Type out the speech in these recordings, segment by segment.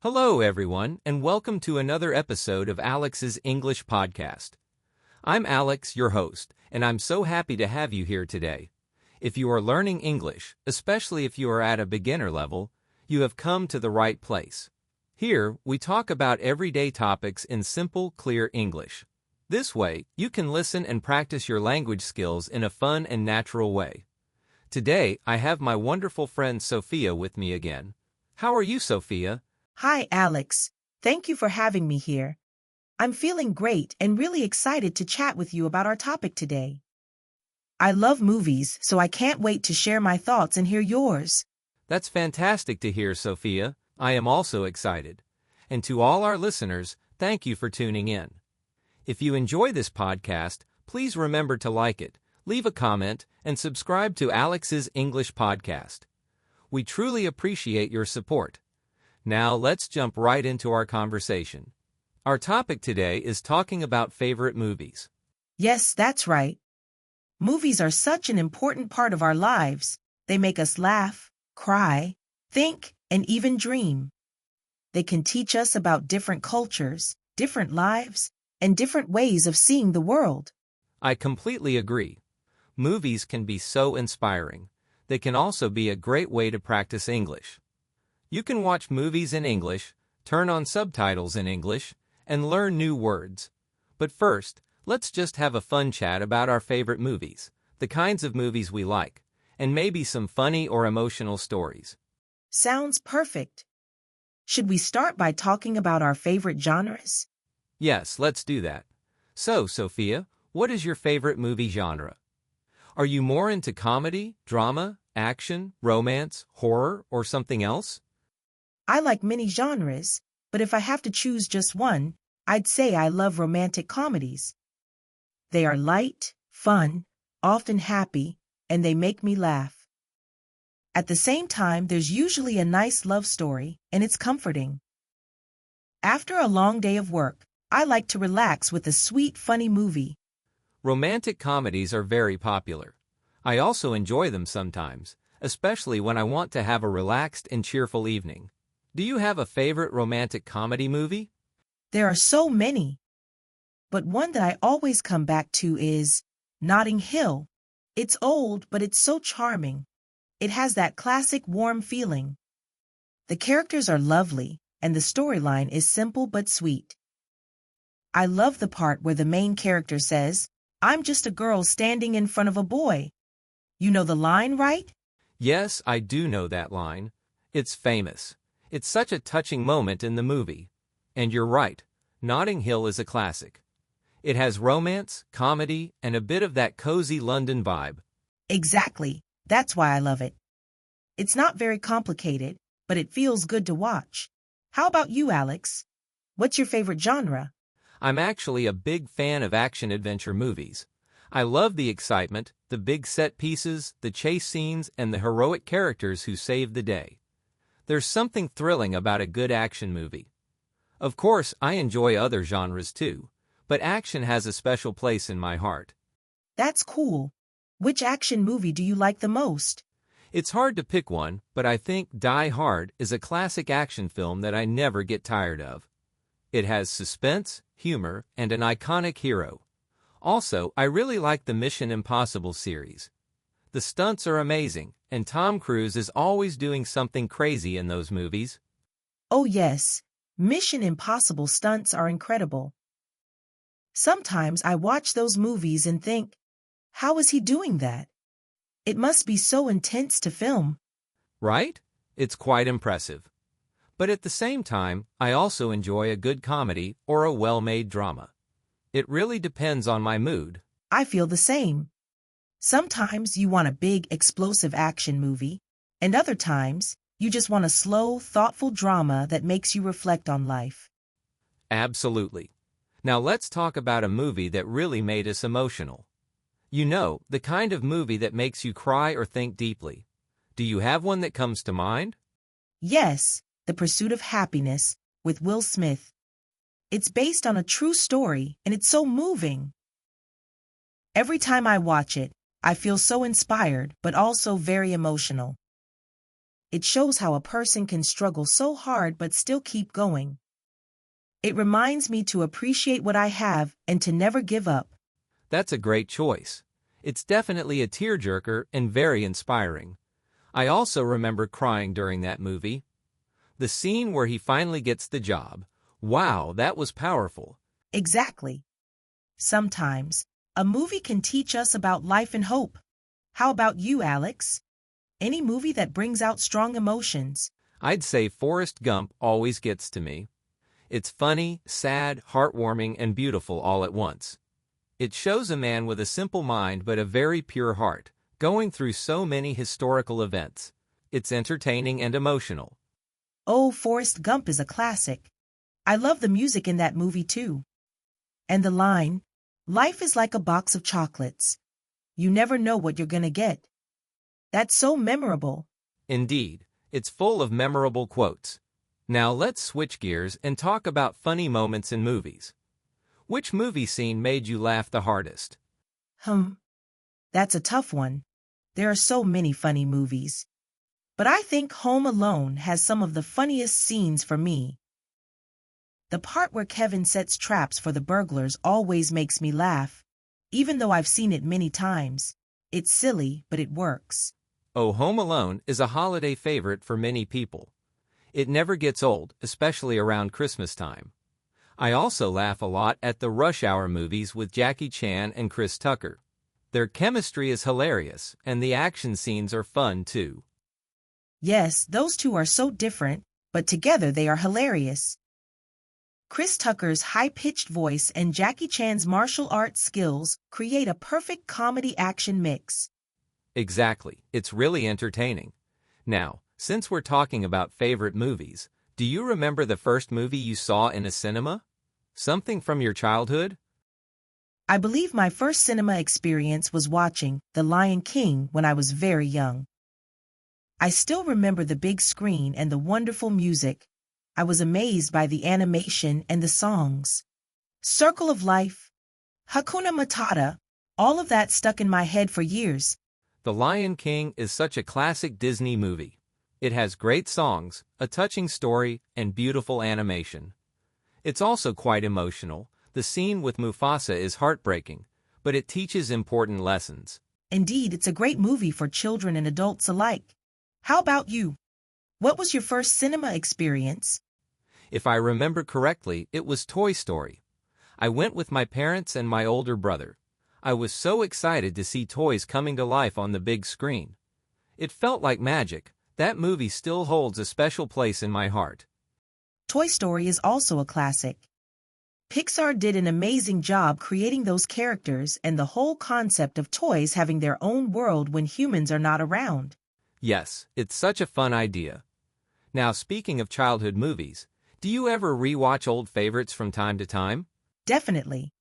Hello, everyone, and welcome to another episode of Alex's English Podcast. I'm Alex, your host, and I'm so happy to have you here today. If you are learning English, especially if you are at a beginner level, you have come to the right place. Here, we talk about everyday topics in simple, clear English. This way, you can listen and practice your language skills in a fun and natural way. Today, I have my wonderful friend Sophia with me again. How are you, Sophia? Hi, Alex. Thank you for having me here. I'm feeling great and really excited to chat with you about our topic today. I love movies, so I can't wait to share my thoughts and hear yours. That's fantastic to hear, Sophia. I am also excited. And to all our listeners, thank you for tuning in. If you enjoy this podcast, please remember to like it, leave a comment, and subscribe to Alex's English Podcast. We truly appreciate your support. Now let's jump right into our conversation. Our topic today is talking about favorite movies. Yes, that's right. Movies are such an important part of our lives. They make us laugh, cry, think, and even dream. They can teach us about different cultures, different lives, and different ways of seeing the world. I completely agree. Movies can be so inspiring. They can also be a great way to practice English. You can watch movies in English, turn on subtitles in English, and learn new words. But first, let's just have a fun chat about our favorite movies, the kinds of movies we like, and maybe some funny or emotional stories. Sounds perfect. Should we start by talking about our favorite genres? Yes, let's do that. So, Sophia, what is your favorite movie genre? Are you more into comedy, drama, action, romance, horror, or something else? I like many genres, but if I have to choose just one, I'd say I love romantic comedies. They are light, fun, often happy, and they make me laugh. At the same time, there's usually a nice love story, and it's comforting. After a long day of work, I like to relax with a sweet, funny movie. Romantic comedies are very popular. I also enjoy them sometimes, especially when I want to have a relaxed and cheerful evening. Do you have a favorite romantic comedy movie? There are so many. But one that I always come back to is Notting Hill. It's old, but it's so charming. It has that classic warm feeling. The characters are lovely, and the storyline is simple but sweet. I love the part where the main character says, "I'm just a girl standing in front of a boy." You know the line, right? Yes, I do know that line. It's famous. It's such a touching moment in the movie. And you're right, Notting Hill is a classic. It has romance, comedy, and a bit of that cozy London vibe. Exactly. That's why I love it. It's not very complicated, but it feels good to watch. How about you, Alex? What's your favorite genre? I'm actually a big fan of action-adventure movies. I love the excitement, the big set pieces, the chase scenes, and the heroic characters who save the day. There's something thrilling about a good action movie. Of course, I enjoy other genres too, but action has a special place in my heart. That's cool. Which action movie do you like the most? It's hard to pick one, but I think Die Hard is a classic action film that I never get tired of. It has suspense, humor, and an iconic hero. Also, I really like the Mission Impossible series. The stunts are amazing, and Tom Cruise is always doing something crazy in those movies. Oh yes, Mission Impossible stunts are incredible. Sometimes I watch those movies and think, how is he doing that? It must be so intense to film. Right? It's quite impressive. But at the same time, I also enjoy a good comedy or a well-made drama. It really depends on my mood. I feel the same. Sometimes you want a big, explosive action movie, and other times you just want a slow, thoughtful drama that makes you reflect on life. Absolutely. Now let's talk about a movie that really made us emotional. You know, the kind of movie that makes you cry or think deeply. Do you have one that comes to mind? Yes, The Pursuit of Happiness with Will Smith. It's based on a true story, and it's so moving. Every time I watch it, I feel so inspired, but also very emotional. It shows how a person can struggle so hard but still keep going. It reminds me to appreciate what I have and to never give up. That's a great choice. It's definitely a tearjerker and very inspiring. I also remember crying during that movie. The scene where he finally gets the job. Wow, that was powerful. Exactly. Sometimes, a movie can teach us about life and hope. How about you, Alex? Any movie that brings out strong emotions? I'd say Forrest Gump always gets to me. It's funny, sad, heartwarming, and beautiful all at once. It shows a man with a simple mind but a very pure heart, going through so many historical events. It's entertaining and emotional. Oh, Forrest Gump is a classic. I love the music in that movie too. And the line, "Life is like a box of chocolates. You never know what you're gonna get." That's so memorable. Indeed, it's full of memorable quotes. Now let's switch gears and talk about funny moments in movies. Which movie scene made you laugh the hardest? Hmm, that's a tough one. There are so many funny movies. But I think Home Alone has some of the funniest scenes for me. The part where Kevin sets traps for the burglars always makes me laugh, even though I've seen it many times. It's silly, but it works. Oh, Home Alone is a holiday favorite for many people. It never gets old, especially around Christmas time. I also laugh a lot at the Rush Hour movies with Jackie Chan and Chris Tucker. Their chemistry is hilarious, and the action scenes are fun too. Yes, those two are so different, but together they are hilarious. Chris Tucker's high-pitched voice and Jackie Chan's martial arts skills create a perfect comedy action mix. Exactly, it's really entertaining. Now, since we're talking about favorite movies, do you remember the first movie you saw in a cinema? Something from your childhood? I believe my first cinema experience was watching The Lion King when I was very young. I still remember the big screen and the wonderful music. I was amazed by the animation and the songs. Circle of Life, Hakuna Matata, all of that stuck in my head for years. The Lion King is such a classic Disney movie. It has great songs, a touching story, and beautiful animation. It's also quite emotional. The scene with Mufasa is heartbreaking, but it teaches important lessons. Indeed, it's a great movie for children and adults alike. How about you? What was your first cinema experience? If I remember correctly, it was Toy Story. I went with my parents and my older brother. I was so excited to see toys coming to life on the big screen. It felt like magic. That movie still holds a special place in my heart. Toy Story is also a classic. Pixar did an amazing job creating those characters and the whole concept of toys having their own world when humans are not around. Yes, it's such a fun idea. Now, speaking of childhood movies, do you ever rewatch old favorites from time to time? Definitely.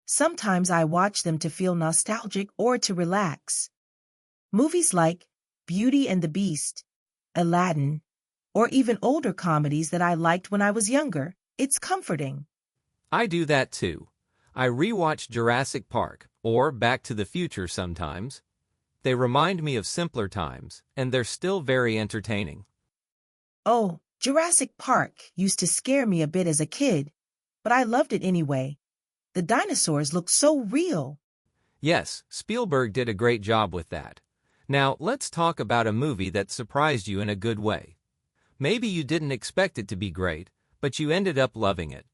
Sometimes I watch them to feel nostalgic or to relax. Movies like Beauty and the Beast, Aladdin, or even older comedies that I liked when I was younger. It's comforting. I do that too. I rewatch Jurassic Park or Back to the Future sometimes. They remind me of simpler times, and they're still very entertaining. Oh, Jurassic Park used to scare me a bit as a kid, but I loved it anyway. The dinosaurs looked so real. Yes, Spielberg did a great job with that. Now, let's talk about a movie that surprised you in a good way. Maybe you didn't expect it to be great, but you ended up loving it.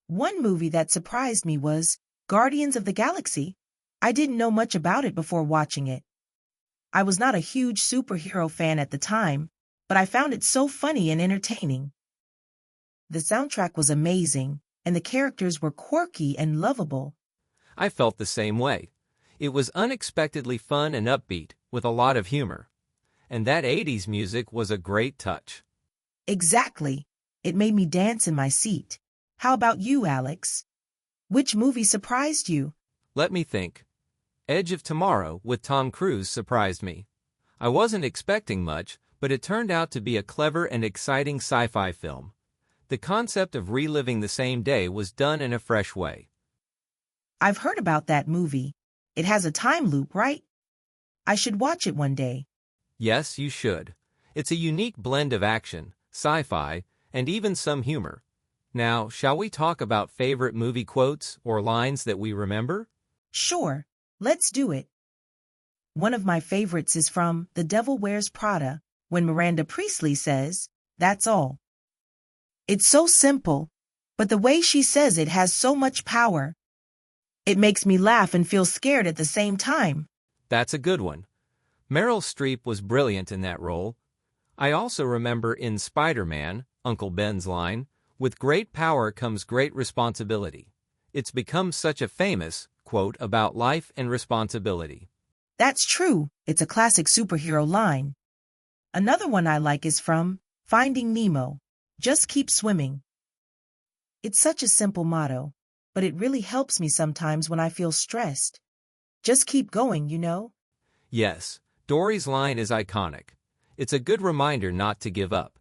One movie that surprised me was Guardians of the Galaxy. I didn't know much about it before watching it. I was not a huge superhero fan at the time, but I found it so funny and entertaining. The soundtrack was amazing, and the characters were quirky and lovable. I felt the same way. It was unexpectedly fun and upbeat, with a lot of humor. And that 80s music was a great touch. Exactly. It made me dance in my seat. How about you, Alex? Which movie surprised you? Let me think. Edge of Tomorrow with Tom Cruise surprised me. I wasn't expecting much, but it turned out to be a clever and exciting sci-fi film. The concept of reliving the same day was done in a fresh way. I've heard about that movie. It has a time loop, right? I should watch it one day. Yes, you should. It's a unique blend of action, sci-fi, and even some humor. Now, shall we talk about favorite movie quotes or lines that we remember? Sure, let's do it. One of my favorites is from The Devil Wears Prada, when Miranda Priestley says, "That's all." It's so simple, but the way she says it has so much power. It makes me laugh and feel scared at the same time. That's a good one. Meryl Streep was brilliant in that role. I also remember in Spider-Man, Uncle Ben's line, "With great power comes great responsibility." It's become such a famous quote about life and responsibility. That's true, it's a classic superhero line. Another one I like is from Finding Nemo, "Just keep swimming." It's such a simple motto, but it really helps me sometimes when I feel stressed. Just keep going, you know? Yes, Dory's line is iconic. It's a good reminder not to give up.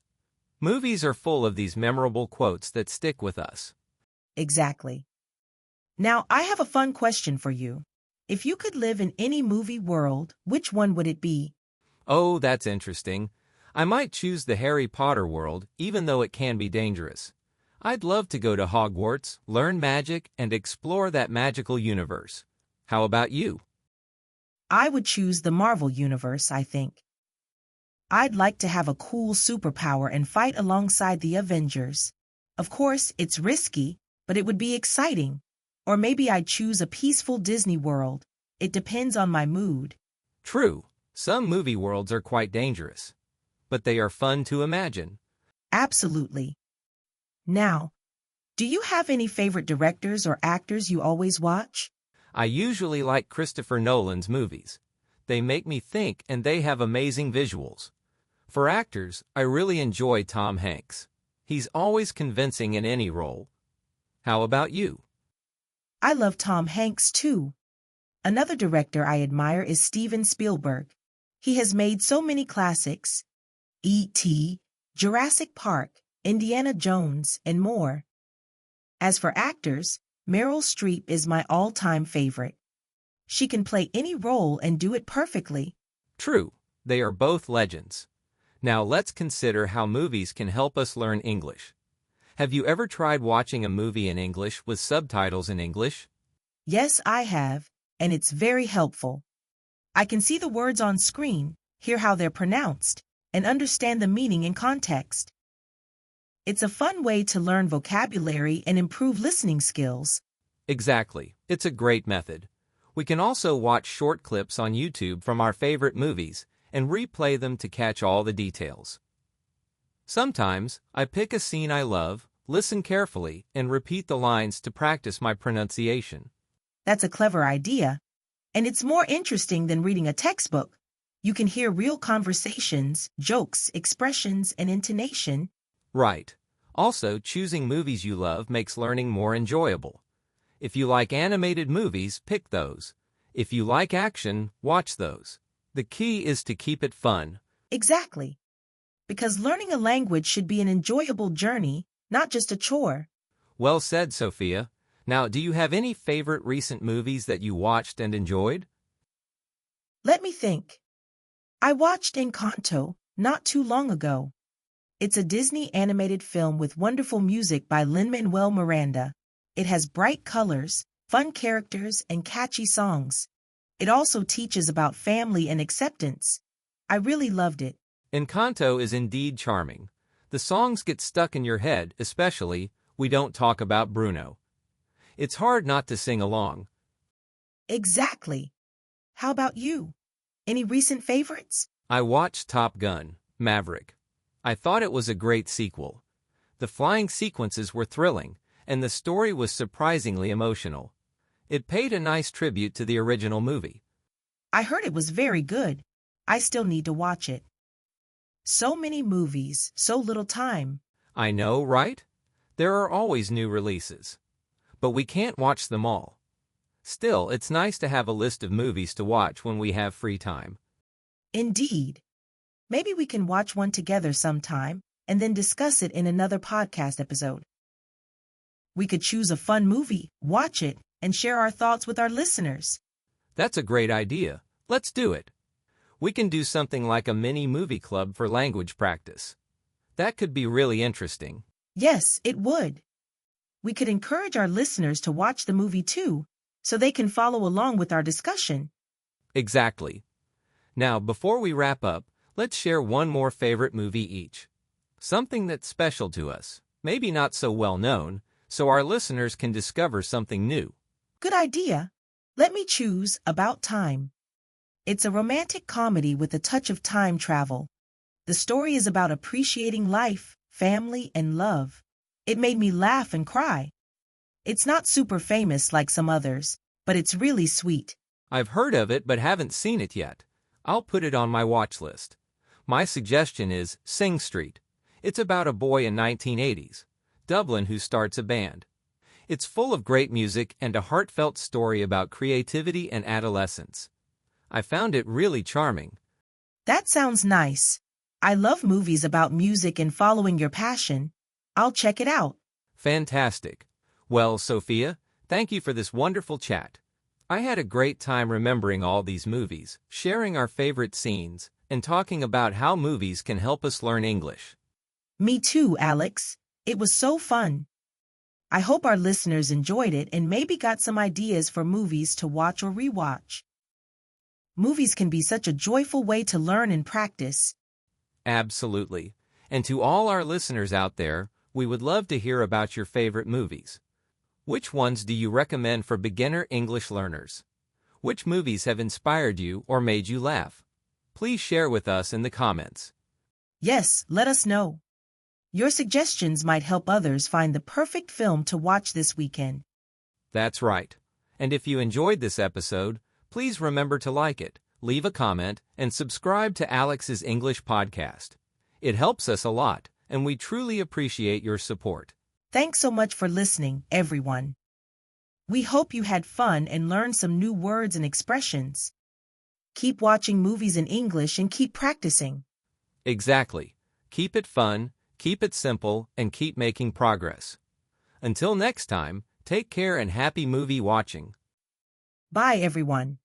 Movies are full of these memorable quotes that stick with us. Exactly. Now, I have a fun question for you. If you could live in any movie world, which one would it be? Oh, that's interesting. I might choose the Harry Potter world, even though it can be dangerous. I'd love to go to Hogwarts, learn magic, and explore that magical universe. How about you? I would choose the Marvel Universe, I think. I'd like to have a cool superpower and fight alongside the Avengers. Of course, it's risky, but it would be exciting. Or maybe I'd choose a peaceful Disney world. It depends on my mood. True, some movie worlds are quite dangerous, but they are fun to imagine. Absolutely. Now, do you have any favorite directors or actors you always watch? I usually like Christopher Nolan's movies. They make me think and they have amazing visuals. For actors, I really enjoy Tom Hanks. He's always convincing in any role. How about you? I love Tom Hanks too. Another director I admire is Steven Spielberg. He has made so many classics: E.T., Jurassic Park, Indiana Jones, and more. As for actors, Meryl Streep is my all-time favorite. She can play any role and do it perfectly. True, they are both legends. Now let's consider how movies can help us learn English. Have you ever tried watching a movie in English with subtitles in English? Yes, I have, and it's very helpful. I can see the words on screen, hear how they're pronounced, and understand the meaning in context. It's a fun way to learn vocabulary and improve listening skills. Exactly, it's a great method. We can also watch short clips on YouTube from our favorite movies and replay them to catch all the details. Sometimes, I pick a scene I love, listen carefully, and repeat the lines to practice my pronunciation. That's a clever idea, and it's more interesting than reading a textbook. You can hear real conversations, jokes, expressions, and intonation. Right. Also, choosing movies you love makes learning more enjoyable. If you like animated movies, pick those. If you like action, watch those. The key is to keep it fun. Exactly. Because learning a language should be an enjoyable journey, not just a chore. Well said, Sophia. Now, do you have any favorite recent movies that you watched and enjoyed? Let me think. I watched Encanto not too long ago. It's a Disney animated film with wonderful music by Lin-Manuel Miranda. It has bright colors, fun characters, and catchy songs. It also teaches about family and acceptance. I really loved it. Encanto is indeed charming. The songs get stuck in your head, especially We Don't Talk About Bruno. It's hard not to sing along. Exactly. How about you? Any recent favorites? I watched Top Gun: Maverick. I thought it was a great sequel. The flying sequences were thrilling, and the story was surprisingly emotional. It paid a nice tribute to the original movie. I heard it was very good. I still need to watch it. So many movies, so little time. I know, right? There are always new releases. But we can't watch them all. Still, it's nice to have a list of movies to watch when we have free time. Indeed. Maybe we can watch one together sometime and then discuss it in another podcast episode. We could choose a fun movie, watch it, and share our thoughts with our listeners. That's a great idea. Let's do it. We can do something like a mini movie club for language practice. That could be really interesting. Yes, it would. We could encourage our listeners to watch the movie too, so they can follow along with our discussion. Exactly. Now, before we wrap up, let's share one more favorite movie each. Something that's special to us, maybe not so well known, so our listeners can discover something new. Good idea. Let me choose About Time. It's a romantic comedy with a touch of time travel. The story is about appreciating life, family, and love. It made me laugh and cry. It's not super famous like some others, but it's really sweet. I've heard of it but haven't seen it yet. I'll put it on my watch list. My suggestion is Sing Street. It's about a boy in 1980s Dublin who starts a band. It's full of great music and a heartfelt story about creativity and adolescence. I found it really charming. That sounds nice. I love movies about music and following your passion. I'll check it out. Fantastic. Well, Sophia, thank you for this wonderful chat. I had a great time remembering all these movies, sharing our favorite scenes, and talking about how movies can help us learn English. Me too, Alex. It was so fun. I hope our listeners enjoyed it and maybe got some ideas for movies to watch or rewatch. Movies can be such a joyful way to learn and practice. Absolutely. And to all our listeners out there, we would love to hear about your favorite movies. Which ones do you recommend for beginner English learners? Which movies have inspired you or made you laugh? Please share with us in the comments. Yes, let us know. Your suggestions might help others find the perfect film to watch this weekend. That's right. And if you enjoyed this episode, please remember to like it, leave a comment, and subscribe to Alex's English podcast. It helps us a lot, and we truly appreciate your support. Thanks so much for listening, everyone. We hope you had fun and learned some new words and expressions. Keep watching movies in English and keep practicing. Exactly. Keep it fun, keep it simple, and keep making progress. Until next time, take care and happy movie watching. Bye, everyone.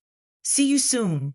See you soon.